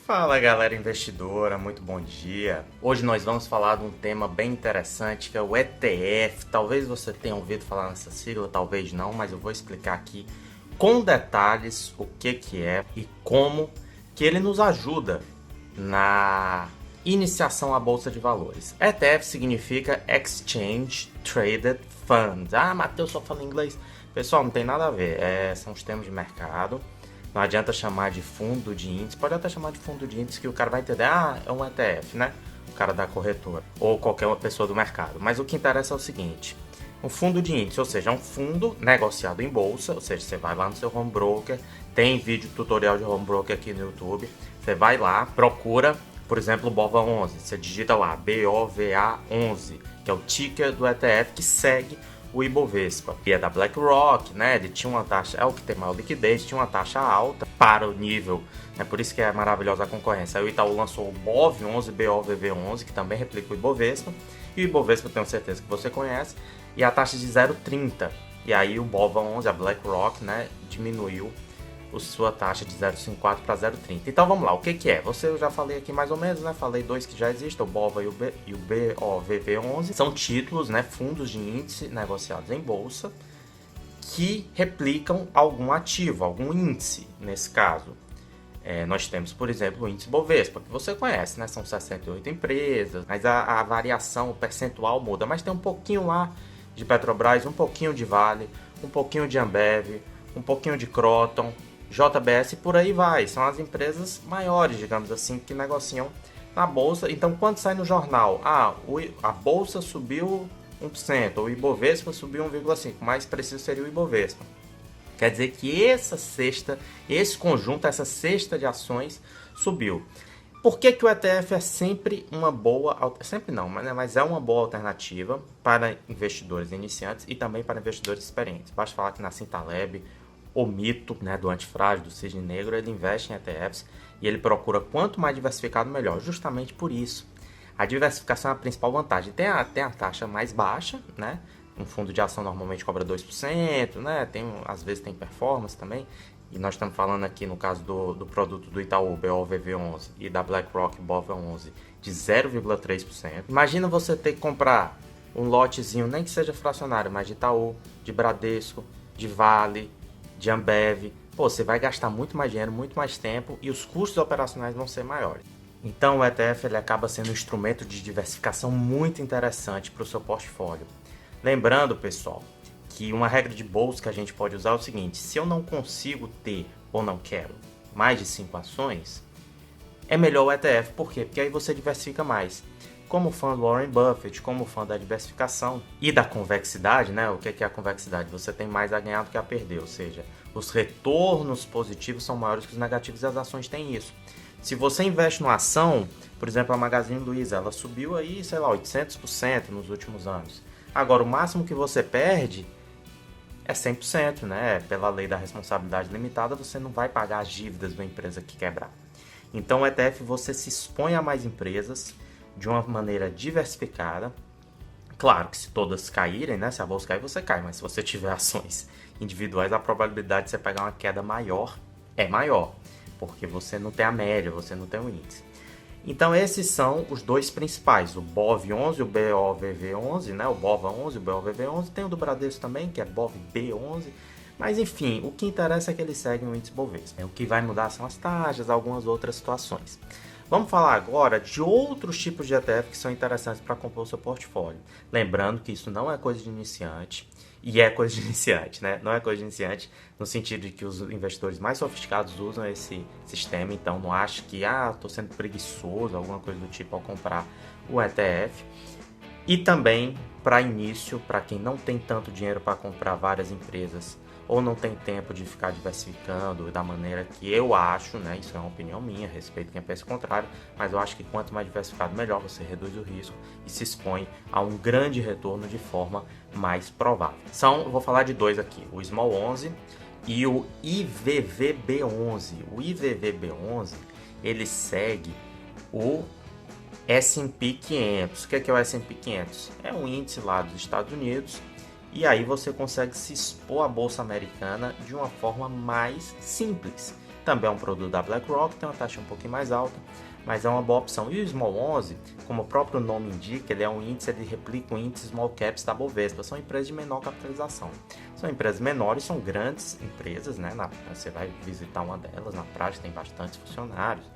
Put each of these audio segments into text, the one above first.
Fala galera investidora, muito bom dia. Hoje nós vamos falar de um tema bem interessante que é o ETF. Talvez você tenha ouvido falar nessa sigla, talvez não, mas eu vou explicar aqui com detalhes o que é e como que ele nos ajuda na iniciação à bolsa de valores. ETF significa Exchange Traded Fund. Ah, Matheus, só fala inglês. Pessoal, não tem nada a ver, são os termos de mercado. Não adianta chamar de fundo de índice, pode até chamar de fundo de índice que o cara vai entender, é um ETF, né? O cara da corretora, ou qualquer uma pessoa do mercado. Mas o que interessa é o seguinte, um fundo de índice, ou seja, é um fundo negociado em bolsa, ou seja, você vai lá no seu home broker, tem vídeo tutorial de home broker aqui no YouTube, você vai lá, procura, por exemplo, o BOVA11, você digita lá, BOVA11, que é o ticker do ETF que segue o Ibovespa. E é da BlackRock, né? Ele tinha uma taxa, é o que tem maior liquidez, tinha uma taxa alta para o nível, é por isso que é maravilhosa a concorrência. Aí o Itaú lançou o BOV11, BOVV11, que também replica o Ibovespa, e o Ibovespa tenho certeza que você conhece, e a taxa de 0,30. E aí o BOVA11, a BlackRock, né, diminuiu a sua taxa de 0,54 para 0,30. Então vamos lá, o que é? Eu já falei aqui mais ou menos, né? Falei dois que já existem, o BOVA e o BOVV11. São títulos, né? Fundos de índice negociados em bolsa que replicam algum ativo, algum índice, nesse caso. Nós temos, por exemplo, o índice Bovespa, que você conhece, né? São 68 empresas, mas a variação, o percentual muda. Mas tem um pouquinho lá de Petrobras, um pouquinho de Vale, um pouquinho de Ambev, um pouquinho de Croton, JBS e por aí vai. São as empresas maiores, digamos assim, que negociam na bolsa. Então, quando sai no jornal, a bolsa subiu 1%, o Ibovespa subiu 1,5%, mais preciso seria o Ibovespa. Quer dizer que esse conjunto, essa cesta de ações subiu. Por que o ETF é sempre uma boa, sempre não, mas é uma boa alternativa para investidores iniciantes e também para investidores experientes? Basta falar que Nassim Taleb, o mito, né, do antifrágil, do cisne negro, ele investe em ETFs e ele procura quanto mais diversificado melhor, justamente por isso. A diversificação é a principal vantagem. Tem a taxa mais baixa, né? Um fundo de ação normalmente cobra 2%, né? Às vezes tem performance também. E nós estamos falando aqui no caso do produto do Itaú, BOVV11, e da BlackRock, BOVA11, de 0,3%. Imagina você ter que comprar um lotezinho, nem que seja fracionário, mas de Itaú, de Bradesco, de Vale, de Ambev. Você vai gastar muito mais dinheiro, muito mais tempo e os custos operacionais vão ser maiores. Então o ETF ele acaba sendo um instrumento de diversificação muito interessante para o seu portfólio. Lembrando, pessoal, que uma regra de bolsa que a gente pode usar é o seguinte: se eu não consigo ter ou não quero mais de 5 ações, é melhor o ETF. Por quê? Porque aí você diversifica mais. Como fã do Warren Buffett, como fã da diversificação e da convexidade, né? O que é a convexidade? Você tem mais a ganhar do que a perder, ou seja, os retornos positivos são maiores que os negativos e as ações têm isso. Se você investe numa ação, por exemplo, a Magazine Luiza, ela subiu aí, 800% nos últimos anos. Agora, o máximo que você perde é 100%, né? Pela lei da responsabilidade limitada, você não vai pagar as dívidas da empresa que quebrar. Então, o ETF você se expõe a mais empresas de uma maneira diversificada. Claro que se todas caírem, né? Se a bolsa cair, você cai. Mas se você tiver ações individuais, a probabilidade de você pegar uma queda maior é maior. Porque você não tem a média, você não tem o índice. Então esses são os dois principais, o BOV11 e o BOVV11, né? O BOVA11 e o BOVV11. Tem o do Bradesco também, que é BOVB11. Mas enfim, o que interessa é que eles seguem o índice Bovespa. O que vai mudar são as taxas, algumas outras situações. Vamos falar agora de outros tipos de ETF que são interessantes para compor o seu portfólio. Lembrando que isso não é coisa de iniciante, e é coisa de iniciante, né? Não é coisa de iniciante no sentido de que os investidores mais sofisticados usam esse sistema, então não acho que, estou sendo preguiçoso, alguma coisa do tipo ao comprar o ETF. E também para início, para quem não tem tanto dinheiro para comprar várias empresas, ou não tem tempo de ficar diversificando da maneira que eu acho, né? Isso é uma opinião minha, respeito quem pensa o contrário, mas eu acho que quanto mais diversificado, melhor. Você reduz o risco e se expõe a um grande retorno de forma mais provável. Eu vou falar de dois aqui, o Small 11 e o IVVB11. O IVVB11, ele segue o S&P 500. O que é o S&P 500? É um índice lá dos Estados Unidos. E aí você consegue se expor à bolsa americana de uma forma mais simples. Também é um produto da BlackRock, tem uma taxa um pouquinho mais alta, mas é uma boa opção. E o Small 11, como o próprio nome indica, ele é um índice, ele replica o índice Small Caps da Bovespa. São empresas de menor capitalização. São empresas menores, são grandes empresas, né? Você vai visitar uma delas, na prática tem bastantes funcionários,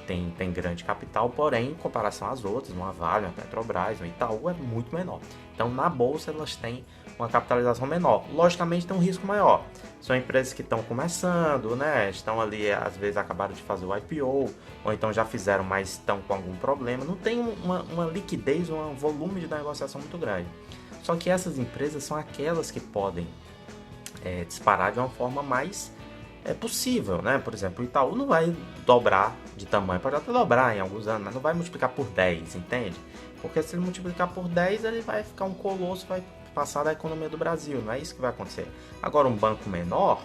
tem grande capital, porém, em comparação às outras, uma Vale, uma Petrobras, uma Itaú, é muito menor. Então, na bolsa, elas têm uma capitalização menor. Logicamente, tem um risco maior. São empresas que estão começando, né? Estão ali, às vezes, acabaram de fazer o IPO, ou então já fizeram, mas estão com algum problema. Não tem uma liquidez, um volume de negociação muito grande. Só que essas empresas são aquelas que podem disparar de uma forma mais possível, né? Por exemplo, o Itaú não vai dobrar de tamanho, pode até dobrar em alguns anos, mas não vai multiplicar por 10, entende? Porque se ele multiplicar por 10, ele vai ficar um colosso, vai passar da economia do Brasil, não é isso que vai acontecer. Agora, um banco menor,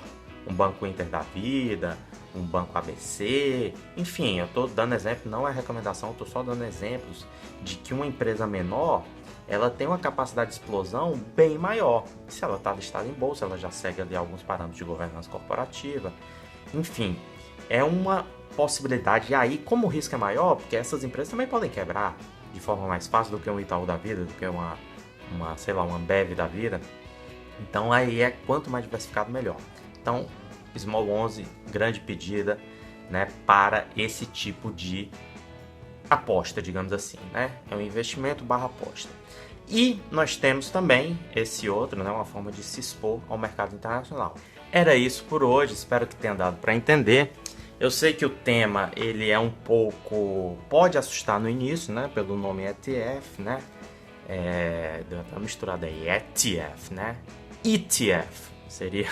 um Banco Inter da Vida, um Banco ABC, enfim, eu estou dando exemplo, não é recomendação, eu estou só dando exemplos de que uma empresa menor, ela tem uma capacidade de explosão bem maior. Se ela está listada em bolsa, ela já segue ali alguns parâmetros de governança corporativa. Enfim, é uma possibilidade. E aí, como o risco é maior, porque essas empresas também podem quebrar de forma mais fácil do que um Itaú da vida, do que uma Ambev da vida. Então aí quanto mais diversificado, melhor. Então, Small 11, grande pedida, né, para esse tipo de aposta, digamos assim, né? É um investimento barra aposta. E nós temos também esse outro, né, uma forma de se expor ao mercado internacional. Era isso por hoje, espero que tenha dado para entender. Eu sei que o tema ele é um pouco, pode assustar no início, né, pelo nome ETF, né? Deu até uma misturada aí, ETF, né? ETF seria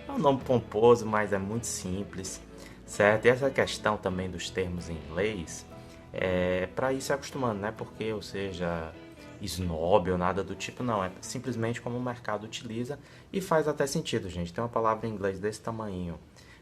é um nome pomposo, mas é muito simples, certo? E essa questão também dos termos em inglês, para ir se acostumando, né? Porque, ou seja, snob ou nada do tipo, não. É simplesmente como o mercado utiliza e faz até sentido, gente. Tem uma palavra em inglês desse tamanho.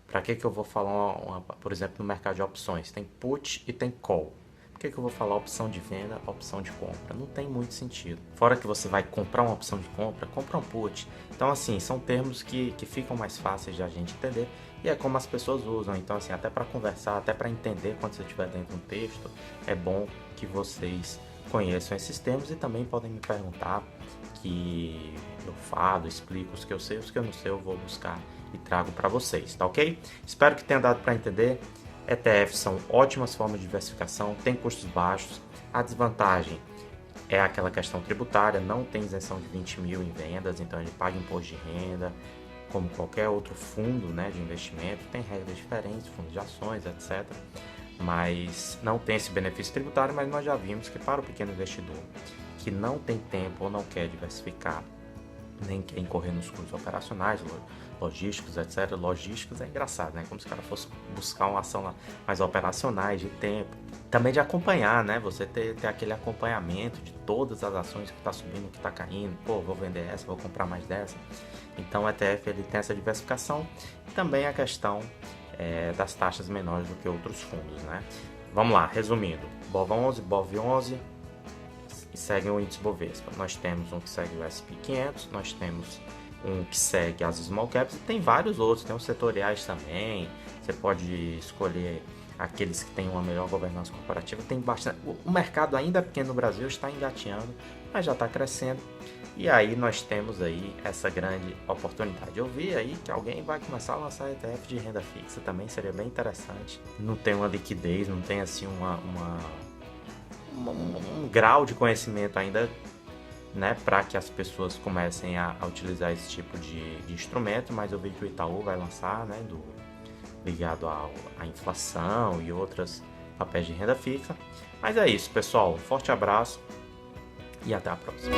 Para que eu vou falar, por exemplo, no mercado de opções? Tem put e tem call. Por que eu vou falar opção de venda, opção de compra? Não tem muito sentido. Fora que você vai comprar uma opção de compra, compra um put. Então, assim, são termos que ficam mais fáceis de a gente entender e é como as pessoas usam. Então, assim, até para conversar, até para entender quando você estiver dentro de um texto, é bom que vocês conheçam esses termos e também podem me perguntar, que eu falo, explico os que eu sei, os que eu não sei eu vou buscar e trago para vocês, tá ok? Espero que tenha dado para entender. ETFs são ótimas formas de diversificação, tem custos baixos. A desvantagem é aquela questão tributária, não tem isenção de 20 mil em vendas, então ele paga imposto de renda, como qualquer outro fundo, né, de investimento, tem regras diferentes, fundos de ações, etc. Mas não tem esse benefício tributário, mas nós já vimos que para o pequeno investidor que não tem tempo ou não quer diversificar, nem quer incorrer nos custos operacionais, logísticos, etc. Logísticos é engraçado, né? Como se o cara fosse buscar uma ação lá mais operacionais, de tempo. Também de acompanhar, né? Você ter aquele acompanhamento de todas as ações que está subindo, que está caindo. Pô, vou vender essa, vou comprar mais dessa. Então o ETF ele tem essa diversificação. E também a questão das taxas menores do que outros fundos, né? Vamos lá, resumindo. BOV11, BOV11 e segue o índice Bovespa. Nós temos um que segue o S&P 500, nós temos um que segue as small caps e tem vários outros, tem os setoriais também. Você pode escolher aqueles que têm uma melhor governança corporativa. Tem bastante. O mercado ainda é pequeno no Brasil, está engateando, mas já está crescendo. E aí nós temos aí essa grande oportunidade. Eu vi aí que alguém vai começar a lançar ETF de renda fixa, também seria bem interessante. Não tem uma liquidez, não tem assim um grau de conhecimento ainda, né, para que as pessoas comecem a utilizar esse tipo de instrumento, mas eu vi que o Itaú vai lançar, né, ligado à inflação e outros papéis de renda fixa. Mas é isso, pessoal. Um forte abraço e até a próxima.